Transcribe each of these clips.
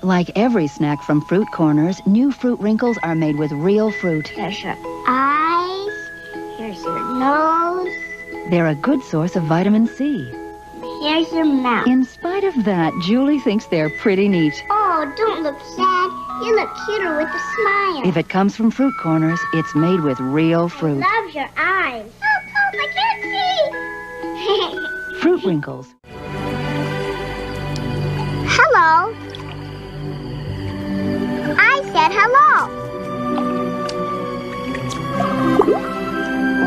Like every snack from Fruit Corners, new Fruit Wrinkles are made with real fruit. Here's your eyes. Here's your nose. They're a good source of vitamin C. Here's your mouth. In spite of that, Julie thinks they're pretty neat. Oh, don't look sad. You look cuter with a smile. If it comes from Fruit Corners, it's made with real fruit. I love your eyes. Oh, Pop, I can't see. Fruit Wrinkles. Hello. I said hello.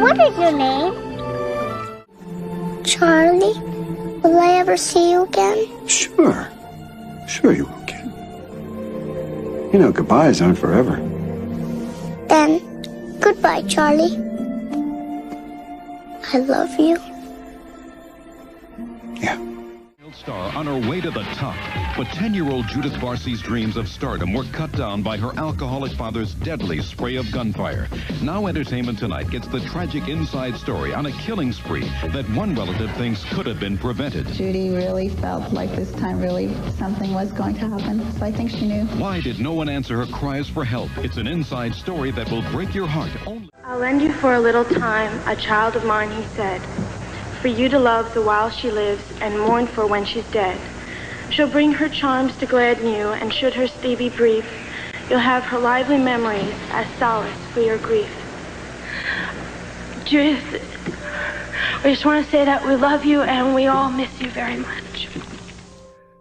What is your name? Charlie. Will I ever see you again? Sure. Sure you will, kid. You know, goodbyes aren't forever. Then, goodbye, Charlie. I love you. Yeah. Star on her way to the top, but 10-year-old Judith Barsi's dreams of stardom were cut down by her alcoholic father's deadly spray of gunfire. Now Entertainment Tonight gets the tragic inside story on a killing spree that one relative thinks could have been prevented. Judy really felt like this time really something was going to happen, so I think she knew. Why did no one answer her cries for help? It's an inside story that will break your heart. I'll lend you for a little time, a child of mine, he said, for you to love the while she lives and mourn for when she's dead. She'll bring her charms to gladden you, and should her stay be brief, you'll have her lively memories as solace for your grief. Judith, we just want to say that we love you and we all miss you very much.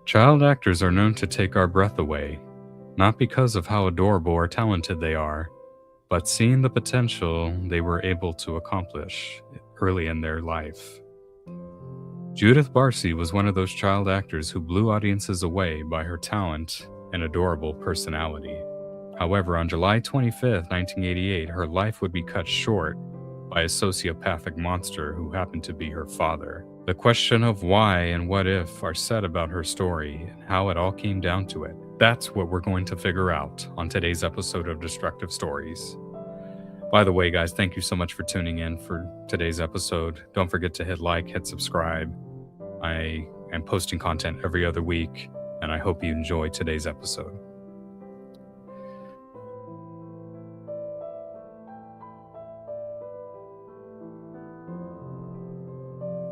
Child actors are known to take our breath away, not because of how adorable or talented they are, but seeing the potential they were able to accomplish early in their life. Judith Barsi was one of those child actors who blew audiences away by her talent and adorable personality. However, on July 25th, 1988, her life would be cut short by a sociopathic monster who happened to be her father. The question of why and what if are said about her story and how it all came down to it. That's what we're going to figure out on today's episode of Destructive Stories. By the way, guys, thank you so much for tuning in for today's episode. Don't forget to hit like, hit subscribe. I am posting content every other week, and I hope you enjoyed today's episode.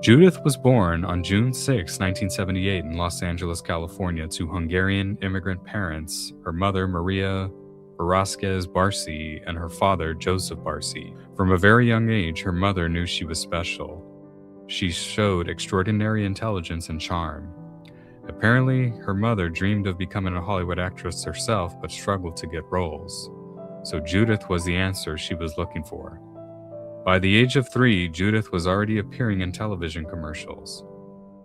Judith was born on June 6, 1978 in Los Angeles, California to Hungarian immigrant parents, her mother Maria Velasquez Barsi and her father Joseph Barsi. From a very young age, her mother knew she was special. She showed extraordinary intelligence and charm. Apparently, her mother dreamed of becoming a Hollywood actress herself but struggled to get roles. So Judith was the answer she was looking for. By the age of 3, Judith was already appearing in television commercials.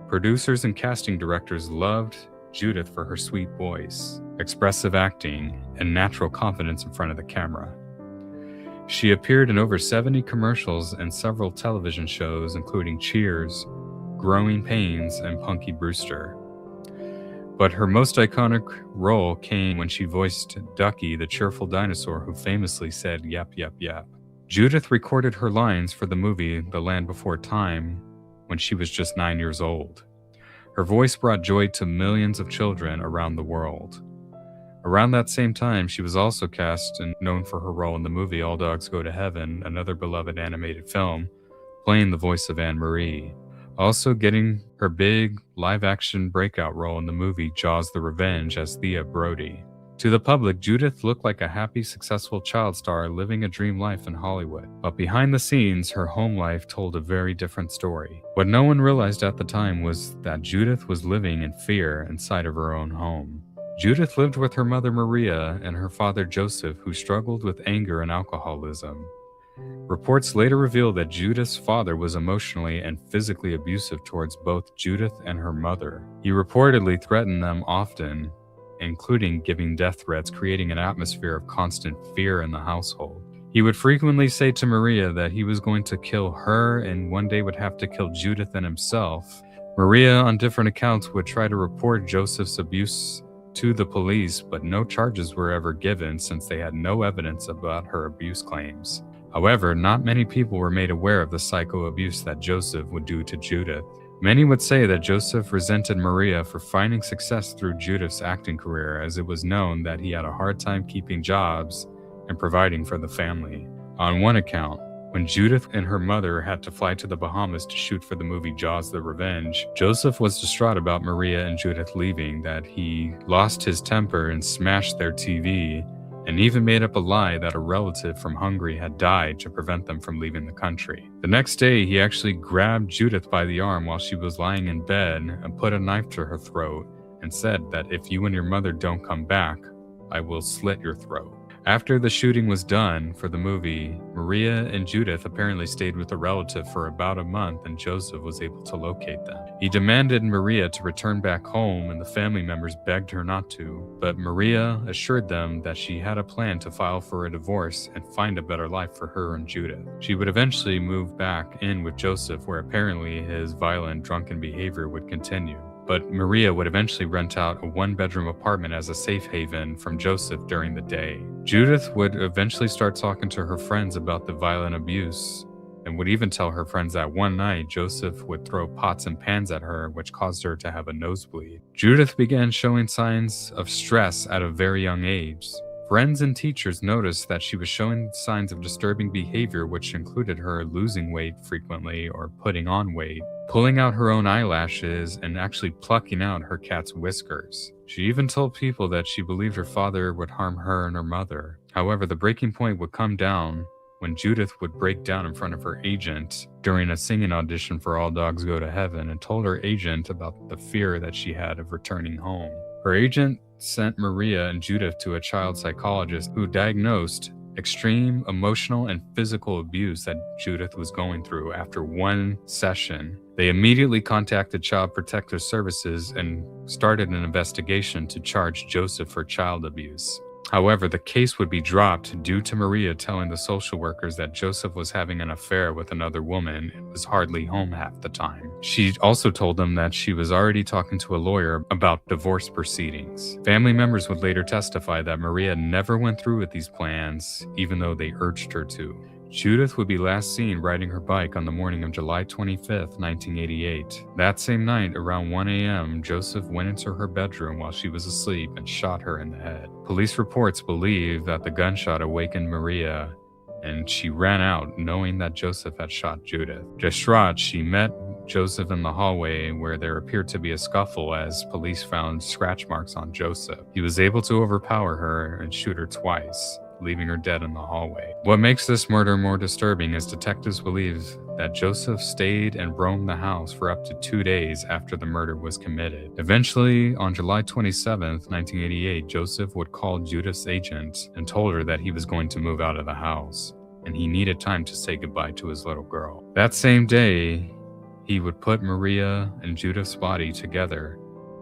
Producers and casting directors loved Judith for her sweet voice, expressive acting, and natural confidence in front of the camera. She appeared in over 70 commercials and several television shows, including Cheers, Growing Pains, and Punky Brewster. But her most iconic role came when she voiced Ducky, the cheerful dinosaur who famously said, "Yap, yap, yap." Judith recorded her lines for the movie The Land Before Time when she was just 9 years old. Her voice brought joy to millions of children around the world. Around that same time, she was also cast and known for her role in the movie All Dogs Go to Heaven, another beloved animated film, playing the voice of Anne-Marie. Also getting her big live-action breakout role in the movie Jaws the Revenge as Thea Brody. To the public, Judith looked like a happy, successful child star living a dream life in Hollywood. But behind the scenes, her home life told a very different story. What no one realized at the time was that Judith was living in fear inside of her own home. Judith lived with her mother Maria and her father Joseph, who struggled with anger and alcoholism. Reports later revealed that Judith's father was emotionally and physically abusive towards both Judith and her mother. He reportedly threatened them often, including giving death threats, creating an atmosphere of constant fear in the household. He would frequently say to Maria that he was going to kill her and one day would have to kill Judith and himself. Maria, on different accounts, would try to report Joseph's abuse to the police, but no charges were ever given since they had no evidence about her abuse claims. However, not many people were made aware of the psycho abuse that Joseph would do to Judith. Many would say that Joseph resented Maria for finding success through Judith's acting career, as it was known that he had a hard time keeping jobs and providing for the family. On one account, when Judith and her mother had to fly to the Bahamas to shoot for the movie Jaws: The Revenge, Joseph was distraught about Maria and Judith leaving, that he lost his temper and smashed their TV, and even made up a lie that a relative from Hungary had died to prevent them from leaving the country. The next day, he actually grabbed Judith by the arm while she was lying in bed and put a knife to her throat and said that if you and your mother don't come back, I will slit your throat. After the shooting was done for the movie, Maria and Judith apparently stayed with a relative for about a month, and Joseph was able to locate them. He demanded Maria to return back home, and the family members begged her not to, but Maria assured them that she had a plan to file for a divorce and find a better life for her and Judith. She would eventually move back in with Joseph, where apparently his violent, drunken behavior would continue. But Maria would eventually rent out a one-bedroom apartment as a safe haven from Joseph during the day. Judith would eventually start talking to her friends about the violent abuse, and would even tell her friends that one night Joseph would throw pots and pans at her, which caused her to have a nosebleed. Judith began showing signs of stress at a very young age. Friends and teachers noticed that she was showing signs of disturbing behavior, which included her losing weight frequently or putting on weight, pulling out her own eyelashes, and actually plucking out her cat's whiskers. She even told people that she believed her father would harm her and her mother. However, the breaking point would come down when Judith would break down in front of her agent during a singing audition for All Dogs Go to Heaven and told her agent about the fear that she had of returning home. Her agent sent Maria and Judith to a child psychologist who diagnosed extreme emotional and physical abuse that Judith was going through after one session. They immediately contacted Child Protective Services and started an investigation to charge Joseph for child abuse. However, the case would be dropped due to Maria telling the social workers that Joseph was having an affair with another woman and was hardly home half the time. She also told them that she was already talking to a lawyer about divorce proceedings. Family members would later testify that Maria never went through with these plans, even though they urged her to. Judith would be last seen riding her bike on the morning of July 25th, 1988. That same night, around 1 a.m., Joseph went into her bedroom while she was asleep and shot her in the head. Police reports believe that the gunshot awakened Maria, and she ran out knowing that Joseph had shot Judith. Distraught, she met Joseph in the hallway where there appeared to be a scuffle as police found scratch marks on Joseph. He was able to overpower her and shoot her twice, leaving her dead in the hallway. What makes this murder more disturbing is detectives believe that Joseph stayed and roamed the house for up to 2 days after the murder was committed. Eventually, on July 27th, 1988, Joseph would call Judith's agent and told her that he was going to move out of the house, and he needed time to say goodbye to his little girl. That same day, he would put Maria and Judith's body together,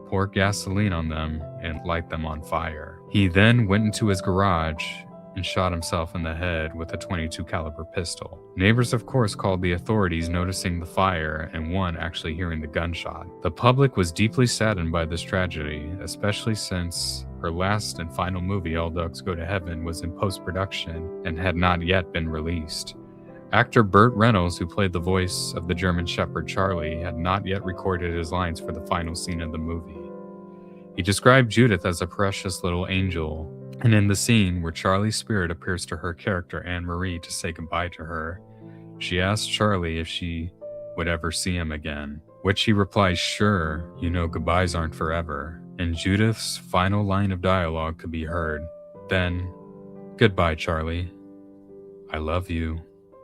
pour gasoline on them, and light them on fire. He then went into his garage and shot himself in the head with a .22 caliber pistol. Neighbors, of course, called the authorities, noticing the fire and one actually hearing the gunshot. The public was deeply saddened by this tragedy, especially since her last and final movie, All Dogs Go to Heaven, was in post-production and had not yet been released. Actor Burt Reynolds, who played the voice of the German Shepherd Charlie, had not yet recorded his lines for the final scene of the movie. He described Judith as a precious little angel, and in the scene where Charlie's spirit appears to her character Anne-Marie to say goodbye to her, she asks Charlie if she would ever see him again, which he replies, "Sure, you know goodbyes aren't forever." And Judith's final line of dialogue could be heard, "Then, goodbye, Charlie. I love you."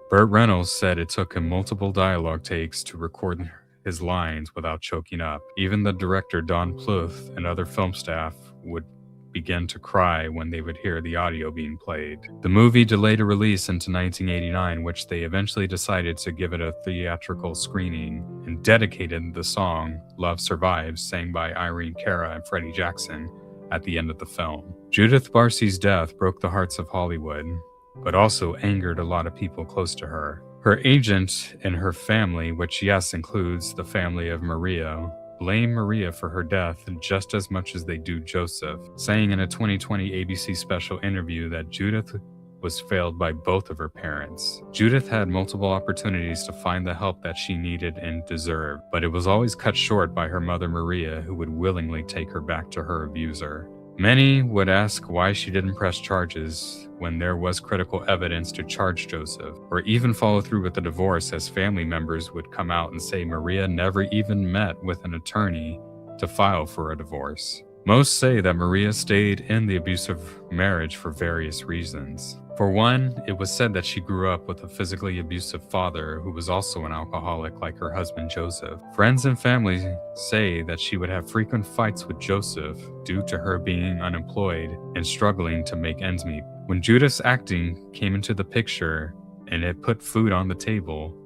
Burt Reynolds said it took him multiple dialogue takes to record his lines without choking up. Even the director Don Bluth and other film staff would begin to cry when they would hear the audio being played. The movie delayed a release into 1989, which they eventually decided to give it a theatrical screening and dedicated the song Love Survives, sang by Irene Cara and Freddie Jackson, at the end of the film. Judith Barsi's death broke the hearts of Hollywood, but also angered a lot of people close to her. Her agent and her family, which yes includes the family of Maria, blame Maria for her death just as much as they do Joseph, saying in a 2020 ABC special interview that Judith was failed by both of her parents. Judith had multiple opportunities to find the help that she needed and deserved, but it was always cut short by her mother Maria, who would willingly take her back to her abuser. Many would ask why she didn't press charges when there was critical evidence to charge Joseph, or even follow through with the divorce, as family members would come out and say Maria never even met with an attorney to file for a divorce. Most say that Maria stayed in the abusive marriage for various reasons. For one, it was said that she grew up with a physically abusive father who was also an alcoholic like her husband Joseph. Friends and family say that she would have frequent fights with Joseph due to her being unemployed and struggling to make ends meet. When Judith's acting came into the picture and it put food on the table,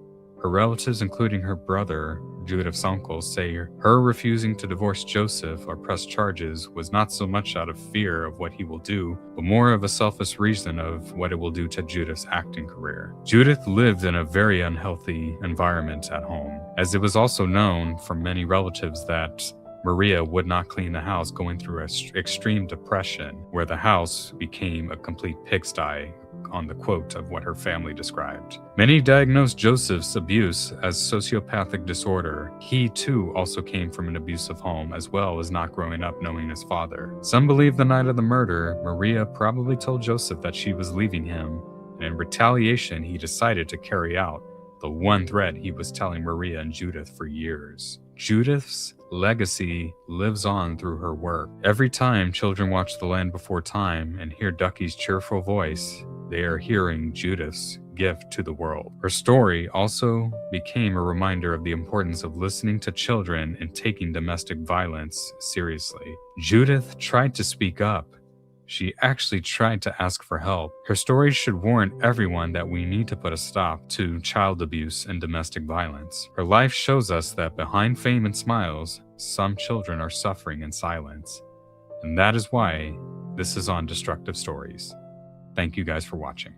her relatives, including her brother, Judith's uncle, say her refusing to divorce Joseph or press charges was not so much out of fear of what he will do, but more of a selfish reason of what it will do to Judith's acting career. Judith lived in a very unhealthy environment at home, as it was also known from many relatives that Maria would not clean the house, going through extreme depression, where the house became a complete pigsty, on the quote of what her family described. Many diagnosed Joseph's abuse as sociopathic disorder. He too also came from an abusive home, as well as not growing up knowing his father. Some believe the night of the murder, Maria probably told Joseph that she was leaving him, and in retaliation he decided to carry out the one threat he was telling Maria and Judith for years. Judith's legacy lives on through her work. Every time children watch The Land Before Time and hear Ducky's cheerful voice, they are hearing Judith's gift to the world. Her story also became a reminder of the importance of listening to children and taking domestic violence seriously. Judith tried to speak up. She actually tried to ask for help. Her story should warn everyone that we need to put a stop to child abuse and domestic violence. Her life shows us that behind fame and smiles, some children are suffering in silence. And that is why this is on Destructive Stories. Thank you guys for watching.